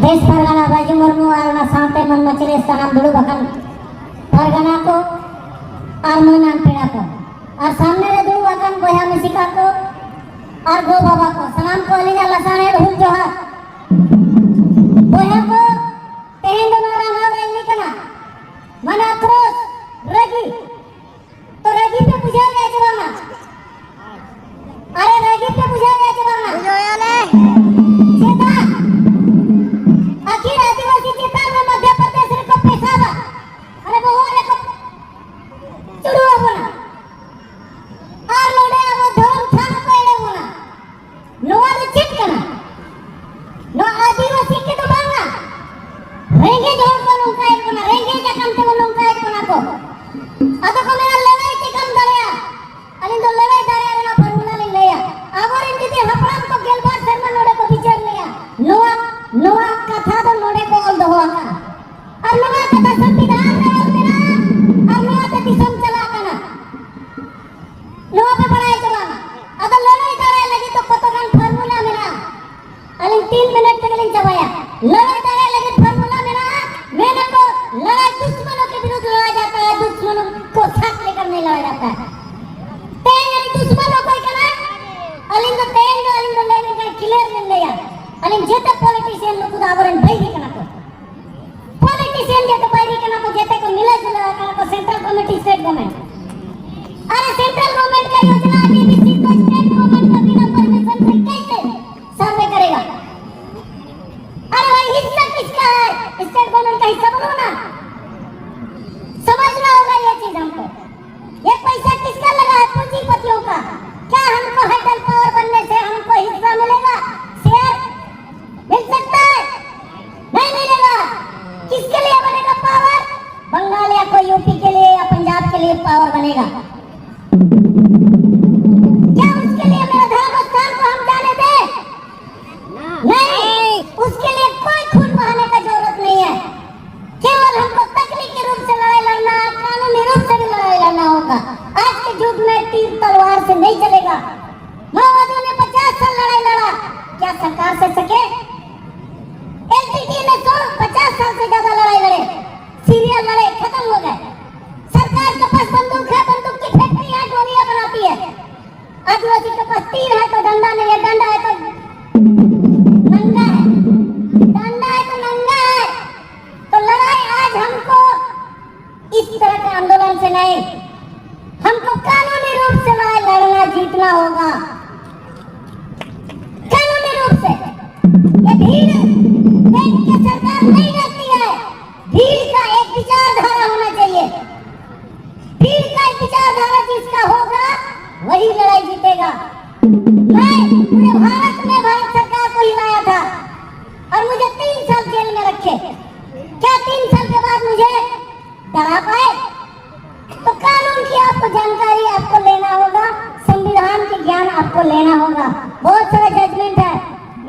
देश परगना बाजू मुर्मू और सामने मन मचले स्थान दुड़ू बखन परगना को और मन पेड़ा को और सामने रे दुड़ू बखन बोया मिसिका को और गो बाबा को सलाम को अलीजा लसाने हुल जोहर बोया को तेहें दोनों राना रे निकना मना क्रोस रगी तो रगी पे बुझा गया जवाना अरे रगी पे बुझा गया जवाना बुझाया ले चेता आखिर आदिवासी चेता में मध्य प्रदेश रे को पेशावा अरे वो रे को चुड़ुआ बोला और लोडे वो धर्म थान को एड़े बोला नोआ रे चिटकना नो आदिवासी के तो बांगा रेंगे जोड़ को लुंका एक बोला रेंगे जा काम ते लुंका एक बोला को अतो को मेरा लड़ाई के कम दरिया अलिन तो लड़ाई दरिया रे ना फॉर्मूला ले लिया आवर इन दीदी हपड़ाम को गेलबार शर्मा नोडे को विचार लिया नोआ नोआ कथा तो नोडे को ऑल दो होगा और नोआ कथा संविधान में ऑल देना और नोआ ते दिसम चला करना नोआ पे पढ़ाई चलाना अगर लड़ाई दरिया लगी तो कोतगन फॉर्मूला मेरा अलिन 3 मिनट तक लिन चबाया लड़ाई दरिया लगी फॉर्मूला मेरा मैंने को लड़ाई दुश्मनों के विरुद्ध लड़ा जाता है दुश्मनों को साथ लेकर नहीं लड़ा जाता है तेरे दुश्मनों को कहना अलिंग तेंग अलिंग लेने का क्लियर नहीं लिया अलिंग जेते पॉलिटिशियन लोग उदाहरण भाई ही करना को पॉलिटिशियन जेते भाई करना को जेते को मिला जुला करना को सेंट्रल कमेटी स्टेट गवर्नमेंट अरे सेंट्रल गवर्नमेंट का योजना डीबीसी को स्टेट गवर्नमेंट का बिना परमिशन से कैसे सर्वे करेगा अरे भाई हिस्सा किसका है स्टेट गवर्नमेंट का हिस्सा बनो ना समझना होगा ये चीज हमको ये पैसा किसका लगा है पूंजीपतियों का क्या हमको हाइडल पावर बनने से हमको हिस्सा मिलेगा शेयर मिल सकता है नहीं मिलेगा किसके लिए बनेगा पावर बंगाल या कोई यूपी के लिए या पंजाब के लिए पावर बनेगा क्या उसके लिए मेरा धर्म स्थान को हम जाने दें नहीं उसके लिए कोई खून बहाने का जरूरत नहीं है केवल हमको तकनीकी रूप से लड़ाई लड़ना कानूनी रूप से भी लड़ाई लड़ना होगा आज के युग में तीर तलवार से नहीं चलेगा माओवादियों ने 50 साल लड़ाई लड़ा क्या सरकार से सके एलटीटी ने 50 साल से ज्यादा लड़ाई लड़े सीरियल लड़े खत्म हो गए सरकार के पास बंदूक है बंदूक की फैक्ट्री है गोलियां बनाती है आदिवासी के पास तीर है तो डंडा नहीं है डंडा है तो नंगा है डंडा है तो नंगा है तो लड़ाई आज हमको इस तरह के आंदोलन से नहीं हमको कानूनी रूप से लड़ाई लड़ना जीतना होगा कानूनी रूप से ये भीड़ देख के सरकार नहीं रहती है भीड़ का एक विचारधारा होना चाहिए भीड़ का एक विचारधारा जिसका होगा वही लड़ाई जीतेगा मैं पूरे भारत में भारत सरकार को हिलाया था और मुझे 3 साल जेल में रखे क्या 3 साल के बाद मुझे डरा पाए तो कानून की आपको जानकारी आपको लेना होगा संविधान के ज्ञान आपको लेना होगा बहुत सारा जजमेंट है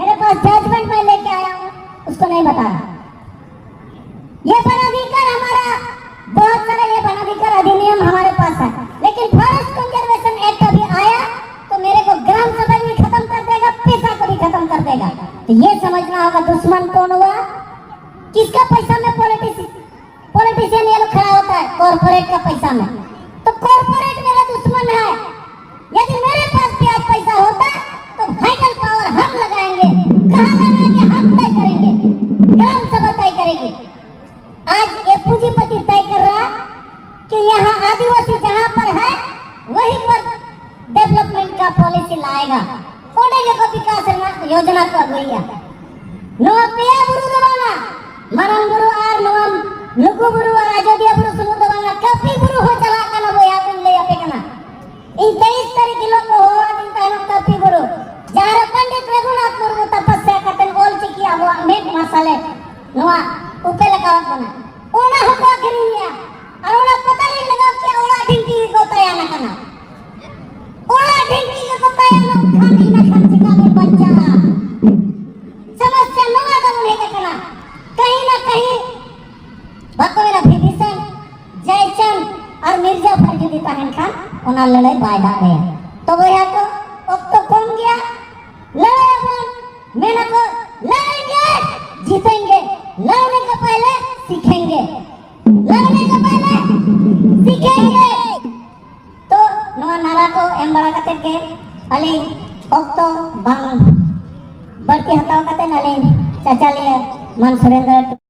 मेरे पास जजमेंट मैं लेके आया हूँ उसको नहीं बताया ये वनाधिकार हमारा बहुत सारा ये वनाधिकार अधिनियम हमारे पास है लेकिन फॉरेस्ट कंजर्वेशन एक्ट अभी आया तो मेरे को ग्राम सभा भी खत्म कर देगा पैसा को भी खत्म कर देगा तो ये समझना होगा दुश्मन कौन हुआ किसका पैसा में पॉलिटिशियन ये लोग खड़ा होता है कॉर्पोरेट का पैसा में तो कॉर्पोरेट मेरा दुश्मन है यदि मेरे पास भी आज पैसा होता तो वाइटल पावर हम लगाएंगे कहां लगाएंगे हम तय करेंगे ग्राम सभा तय करेगी आज ये पूंजीपति तय कर रहा कि यहाँ आदिवासी जहाँ पर है वहीं पर डेवलपमेंट का पॉलिसी लाएगा कोडेगे को विकास योजना को अगुइया नो पिया बुरु दवाना मरम बुरु आर नोम लुगु बुरु और अयोध्या बुरु सुनु दवाना कपी बुरु हो चला कना बोया तुम ले अपे कना इन 23 तारीख किलो को हो दिन तानो कपी बुरु जार पंडित रघुनाथ मुर्मू तपस्या करते ओल चिकिया वो अमेट मसाले नोआ ऊपर लगावत बना ओना हको खरीनिया और ओना पता नहीं लगा कि ओला ढिंकी को तैयार न करना ओला ढिंकी को तैयार न खानी न खर्च का में बच्चा समस्या नवा का नहीं देखना कहीं ना कहीं भक्तों विभीषण जयचंद और मिर्जाफर जुदी तहन खान ओना लड़ाई बाधा गया तो वो यहाँ को अब तो कौन गया लड़ाई अपन मैंने को लड़ेंगे जीतेंगे रे तो नवा नारा को एम बड़ा कते के अली ओक्तो बांग बढ़ती हटाओ कते अली चाचा ले मन सुरेंद्र